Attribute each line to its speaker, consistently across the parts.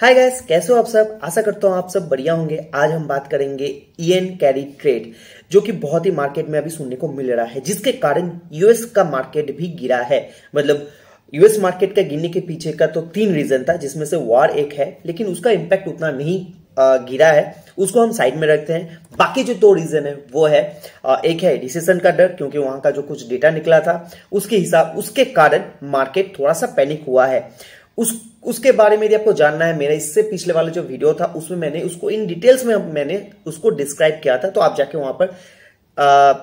Speaker 1: Hi guys, कैसे हो आप सब। आशा करता हूँ आप सब बढ़िया होंगे। आज हम बात करेंगे ईएन कैरी ट्रेड, जो कि बहुत ही मार्केट में अभी सुनने को मिल रहा है, जिसके कारण यूएस का मार्केट भी गिरा है। मतलब यूएस मार्केट का गिरने के पीछे का तो 3 रीजन था, जिसमें से वॉर एक है, लेकिन उसका इम्पैक्ट उतना नहीं गिरा है, उसको हम साइड में रखते हैं। बाकी जो 2 रीजन है वो है एक है रिसेशन का डर, क्योंकि वहां का जो कुछ डेटा निकला था उसके कारण मार्केट थोड़ा सा पैनिक हुआ है। उसके बारे में यदि आपको जानना है, मेरा इससे पिछले वाला जो वीडियो था उसमें मैंने उसको इन डिटेल्स में मैंने उसको डिस्क्राइब किया था, तो आप जाके वहां पर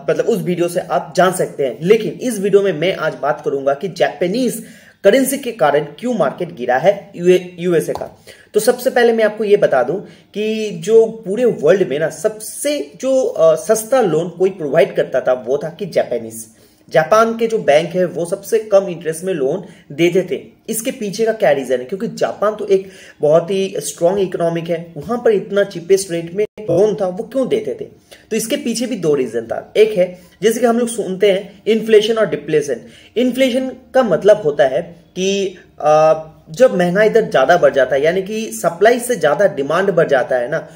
Speaker 1: मतलब उस वीडियो से आप जान सकते हैं। लेकिन इस वीडियो में मैं आज बात करूंगा कि जापानीज करेंसी के कारण क्यों मार्केट गिरा है यूएसए का। तो सबसे पहले मैं आपको यह बता दूं कि जो पूरे वर्ल्ड में ना सबसे जो सस्ता लोन कोई प्रोवाइड करता था वो था कि जापान के जो बैंक है वो सबसे कम इंटरेस्ट में लोन देते थे। इसके पीछे का क्या रीजन है? क्योंकि जापान तो एक बहुत ही स्ट्रांग इकोनॉमिक है, वहां पर इतना चीपेस्ट रेट में लोन था, वो क्यों देते थे? तो इसके पीछे भी 2 रीजन था। एक है जैसे कि हम लोग सुनते हैं इन्फ्लेशन और डिप्लेशन। इन्फ्लेशन का मतलब होता है कि जब महंगाई दर ज्यादा बढ़ जाता है, यानी कि सप्लाई से ज्यादा डिमांड बढ़ जाता है ना,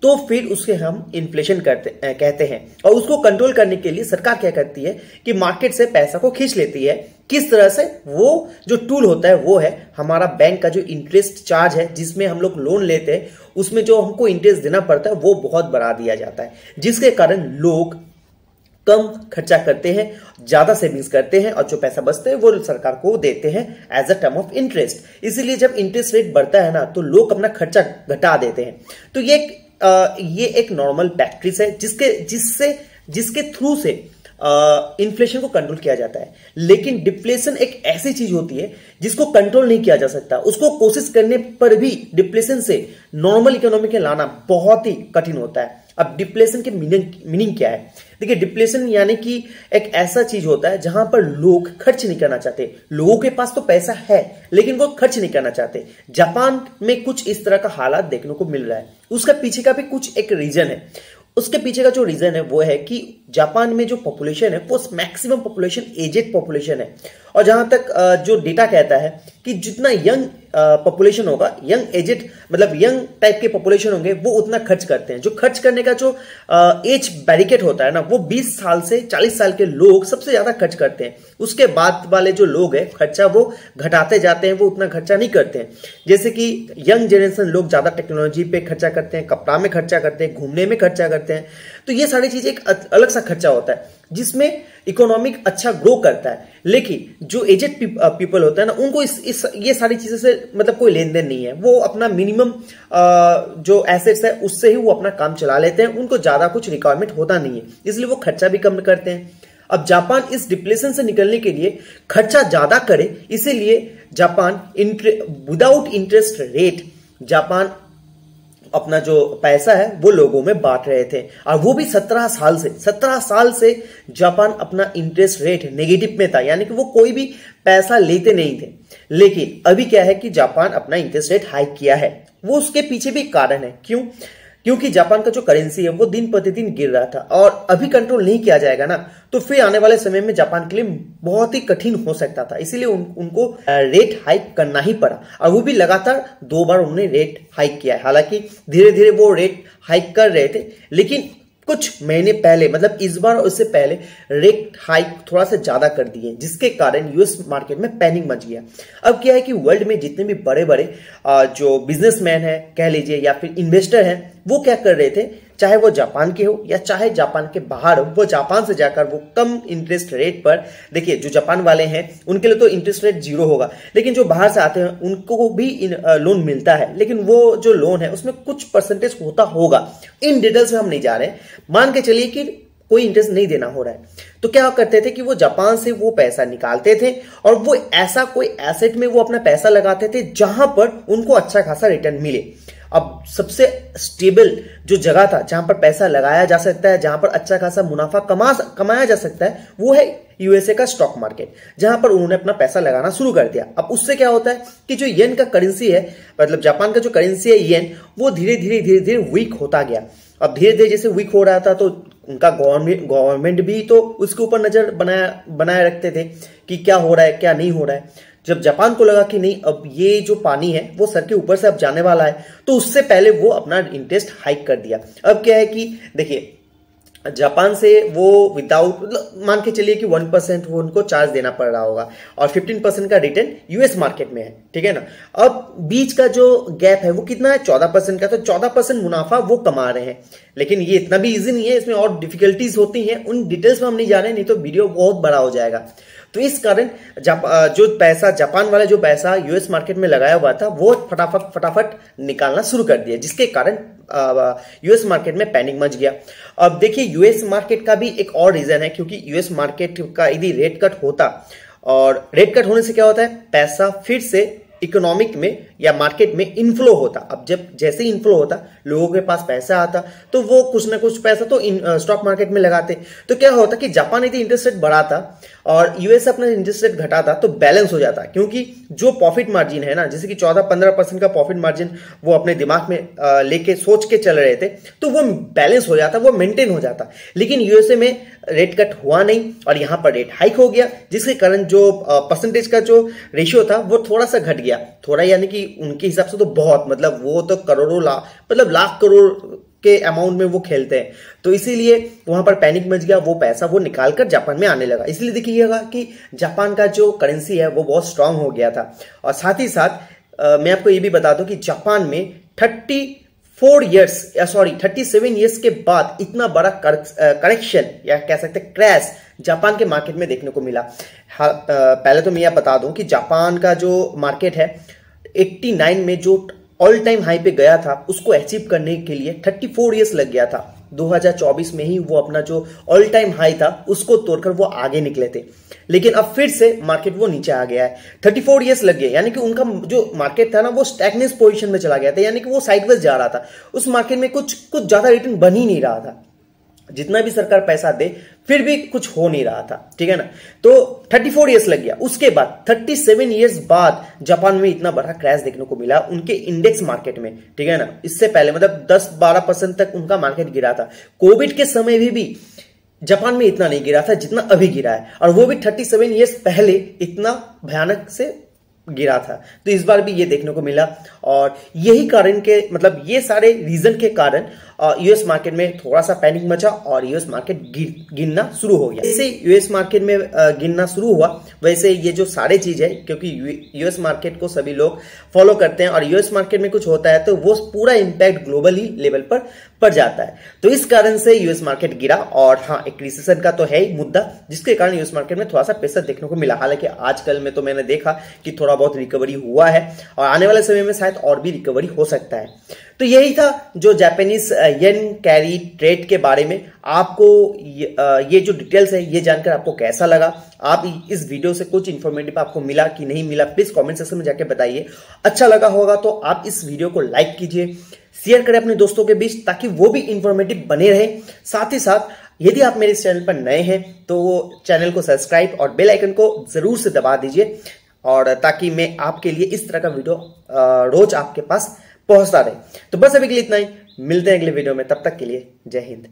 Speaker 1: तो फिर उसके हम इन्फ्लेशन कहते हैं। और उसको कंट्रोल करने के लिए सरकार क्या करती है कि मार्केट से पैसा को खींच लेती है। किस तरह से? वो जो टूल होता है वो है हमारा बैंक का जो इंटरेस्ट चार्ज है, जिसमें हम लोग लोन लेते हैं, उसमें जो हमको इंटरेस्ट देना पड़ता है वो बहुत बढ़ा दिया जाता है, जिसके कारण लोग कम खर्चा करते हैं, ज्यादा सेविंग्स करते हैं, और जो पैसा बचते हैं वो सरकार को देते हैं as a term of interest. इसीलिए जब इंटरेस्ट रेट बढ़ता है ना, तो लोग अपना खर्चा घटा देते हैं। तो ये एक नॉर्मल प्रैक्टिस है जिसके थ्रू से इन्फ्लेशन को कंट्रोल किया जाता है। लेकिन डिप्लेशन एक ऐसी चीज होती है जिसको कंट्रोल नहीं किया जा सकता। उसको कोशिश करने पर भी डिप्लेशन से नॉर्मल इकोनॉमी के लाना बहुत ही कठिन होता है। अब डिप्लेशन के मीनिंग क्या है? देखिए, डिप्लेशन यानी कि एक ऐसा चीज होता है जहां पर लोग खर्च नहीं करना चाहते। लोगों के पास तो पैसा है लेकिन वो खर्च नहीं करना चाहते। जापान में कुछ इस तरह का हालात देखने को मिल रहा है। उसका पीछे का भी कुछ एक रीजन है। उसके पीछे का जो रीजन है वो है कि जापान में जो पॉपुलेशन है वो मैक्सिमम पॉपुलेशन एजेड पॉपुलेशन है। और जहां तक जो डेटा कहता है कि जितना यंग पॉपुलेशन होगा, यंग एजेड मतलब यंग टाइप के पॉपुलेशन होंगे, वो उतना खर्च करते हैं। जो खर्च करने का जो एज बैरिकेड होता है ना, वो 20 साल से 40 साल के लोग सबसे ज्यादा खर्च करते हैं। उसके बाद वाले जो लोग हैं खर्चा वो घटाते जाते हैं, वो उतना खर्चा नहीं करते हैं। जैसे कि यंग जनरेशन लोग ज्यादा टेक्नोलॉजी पे खर्चा करते हैं, कपड़ा में खर्चा करते हैं, घूमने में खर्चा करते हैं। तो ये सारी चीजें एक अलग सा खर्चा होता है जिसमें इकोनॉमिक अच्छा ग्रो करता है। लेकिन जो एजेड पीपल होता है ना, उनको ये सारी चीजों से मतलब कोई लेन देन नहीं है। वो अपना मिनिमम जो एसेट्स है उससे ही वो अपना काम चला लेते हैं। उनको ज्यादा कुछ रिक्वायरमेंट होता नहीं है, इसलिए वो खर्चा भी कम करते हैं। अब जापान इस डिप्लेशन से निकलने के लिए खर्चा ज्यादा करे, इसीलिए Japan without interest rate Japan अपना जो पैसा है वो लोगों में बांट रहे थे। और वो भी 17 साल से जापान अपना इंटरेस्ट रेट नेगेटिव में था, यानी कि वो कोई भी पैसा लेते नहीं थे। लेकिन अभी क्या है कि जापान अपना इंटरेस्ट रेट हाइक किया है। वो उसके पीछे भी कारण है। क्योंकि जापान का जो करेंसी है वो दिन प्रतिदिन गिर रहा था, और अभी कंट्रोल नहीं किया जाएगा ना, तो फिर आने वाले समय में जापान के लिए बहुत ही कठिन हो सकता था। इसीलिए उनको रेट हाइक करना ही पड़ा, और वो भी लगातार 2 बार उन्होंने रेट हाइक किया है। हालांकि धीरे धीरे वो रेट हाइक कर रहे थे, लेकिन कुछ महीने पहले मतलब इस बार और इससे पहले रेट हाइक थोड़ा सा ज्यादा कर दिए, जिसके कारण यूएस मार्केट में पैनिक मच गया। अब क्या है कि वर्ल्ड में जितने भी बड़े बड़े जो बिजनेसमैन है कह लीजिए, या फिर इन्वेस्टर हैं, वो क्या कर रहे थे, चाहे वो जापान के हो या चाहे जापान के बाहर हो, वो जापान से जाकर वो कम इंटरेस्ट रेट पर, देखिए जो जापान वाले हैं उनके लिए तो इंटरेस्ट रेट 0 होगा, लेकिन जो बाहर से आते हैं उनको भी लोन मिलता है, लेकिन वो जो लोन है उसमें कुछ परसेंटेज होता होगा। इन डिटेल्स में हम नहीं जा रहे। मान के चलिए कि कोई इंटरेस्ट नहीं देना हो रहा है, तो क्या करते थे कि वो जापान से वो पैसा निकालते थे और वो ऐसा कोई एसेट में वो अपना पैसा लगाते थे जहां पर उनको अच्छा खासा रिटर्न मिले। अब सबसे स्टेबल जो जगह था जहां पर पैसा लगाया जा सकता है, जहां पर अच्छा खासा मुनाफा कमाया जा सकता है, वो है यूएसए का स्टॉक मार्केट, जहां पर उन्होंने अपना पैसा लगाना शुरू कर दिया। अब उससे क्या होता है कि जो येन का करेंसी है, मतलब जापान का जो करेंसी है येन, वो धीरे धीरे वीक होता गया। अब धीरे धीरे जैसे वीक हो रहा था तो उनका गवर्नमेंट भी तो उसके ऊपर नजर बनाए रखते थे कि क्या हो रहा है क्या नहीं हो रहा है। जब जापान को लगा कि नहीं अब ये जो पानी है वो सर के ऊपर से अब जाने वाला है, तो उससे पहले वो अपना इंटरेस्ट हाइक कर दिया। अब क्या है कि देखिए जापान से वो विदाउट मान के चलिए कि 1% वो उनको चार्ज देना पड़ रहा होगा और 15% का रिटर्न यूएस मार्केट में है, ठीक है ना। अब बीच का जो गैप है वो कितना है, 14% का, तो 14% मुनाफा वो कमा रहे हैं। लेकिन ये इतना भी इजी नहीं है, इसमें और डिफिकल्टीज होती हैं, उन डिटेल्स में हम नहीं जा रहे, नहीं तो वीडियो बहुत बड़ा हो जाएगा। तो इस कारण जो पैसा जापान वाला जो पैसा यूएस मार्केट में लगाया हुआ था वो फटाफट निकालना शुरू कर दिया, जिसके कारण यूएस मार्केट में पैनिक मच गया। अब देखिए यूएस मार्केट का भी एक और रीजन है, क्योंकि यूएस मार्केट का यदि रेट कट होता, और रेट कट होने से क्या होता है, पैसा फिर से इकोनॉमिक में या मार्केट में इनफ्लो होता। अब जब जैसे ही इनफ्लो होता, लोगों के पास पैसा आता, तो वो कुछ ना कुछ पैसा तो स्टॉक मार्केट में लगाते। तो क्या होता कि जापान यदि इंटरेस्ट रेट बढ़ाता और यूएस अपना इंटरेस्ट रेट घटाता तो बैलेंस हो जाता, क्योंकि जो प्रॉफिट मार्जिन है ना, जैसे कि 14-15% का प्रॉफिट मार्जिन वो अपने दिमाग में लेके सोच के चल रहे थे, तो वो बैलेंस हो जाता, वो मेंटेन हो जाता। लेकिन यूएसए में रेट कट हुआ नहीं और यहां पर रेट हाइक हो गया, जिसके कारण जो परसेंटेज का जो रेशियो था वो थोड़ा सा घट गया। थोड़ा यानी कि उनके हिसाब से तो बहुत, मतलब वो तो करोड़ों लाख करोड़ के अमाउंट में वो खेलते हैं, तो इसीलिए वहां पर पैनिक मच गया, वो पैसा वो निकालकर जापान में आने लगा। इसलिए देखिएगा कि जापान का जो करेंसी है वो बहुत स्ट्रांग हो गया था। और साथ ही साथ मैं आपको ये भी बता दूं कि जापान में 37 ईयर्स के बाद इतना बड़ा करेक्शन या कह सकते हैं क्रैश जापान के मार्केट में देखने को मिला। पहले तो मैं यह बता दूं कि जापान का जो मार्केट है 89 में जो ऑल टाइम हाई पे गया था, उसको अचीव करने के लिए 34 ईयर्स लग गया था। 2024 में ही वो अपना जो ऑल टाइम हाई था उसको तोड़कर वो आगे निकले थे, लेकिन अब फिर से मार्केट वो नीचे आ गया है। 34 ईयर्स लग गए, यानी कि उनका जो मार्केट था ना वो स्टैग्नेंस पोजीशन में चला गया था, यानी कि वो साइडवेज जा रहा था। उस मार्केट में कुछ ज्यादा रिटर्न बन ही नहीं रहा था, जितना भी सरकार पैसा दे फिर भी कुछ हो नहीं रहा था, ठीक है ना। तो 34 ईयर्स लग गया। उसके बाद 37 ईयर्स बाद जापान में इतना बड़ा क्रैश देखने को मिला उनके इंडेक्स मार्केट में, ठीक है ना। इससे पहले मतलब 10-12% तक उनका मार्केट गिरा था। कोविड के समय भी जापान में इतना नहीं गिरा था जितना अभी गिरा है, और वो भी 37 ईयर्स पहले इतना भयानक से गिरा था। तो इस बार भी ये देखने को मिला, और यही कारण के मतलब ये सारे रीजन के कारण यूएस मार्केट में थोड़ा सा पैनिक मचा और यूएस मार्केट गिरना शुरू हो गया। जैसे यूएस मार्केट में गिरना शुरू हुआ, वैसे ये जो सारे चीज है, क्योंकि यूएस मार्केट को सभी लोग फॉलो करते हैं और यूएस मार्केट में कुछ होता है तो वो पूरा इंपैक्ट ग्लोबली लेवल पर पड़ जाता है। तो इस कारण से यूएस मार्केट गिरा। और हाँ, एक रिसेशन का तो है ही मुद्दा, जिसके कारण यूएस मार्केट में थोड़ा सा प्रेशर देखने को मिला। हालांकि आजकल में तो मैंने देखा कि थोड़ा बहुत रिकवरी हुआ है और आने वाले समय में शायद और भी रिकवरी हो सकता है। तो यही था जो जापानीज येन कैरी ट्रेड के बारे में। आपको ये जो डिटेल्स है ये जानकर आपको कैसा लगा? आप इस वीडियो से कुछ इंफॉर्मेटिव आपको मिला कि नहीं मिला, प्लीज कमेंट सेक्शन में जाके बताइए। अच्छा लगा होगा तो आप इस वीडियो को लाइक कीजिए, शेयर करें अपने दोस्तों के बीच, ताकि वो भी इंफॉर्मेटिव बने रहे। साथ ही साथ यदि आप मेरे इस चैनल पर नए हैं तो चैनल को सब्सक्राइब और बेल आइकन को जरूर से दबा दीजिए, और ताकि मैं आपके लिए इस तरह का वीडियो रोज आपके पास पहुंचता रहे। तो बस अभी के लिए इतना ही, मिलते हैं अगले वीडियो में, तब तक के लिए जय हिंद।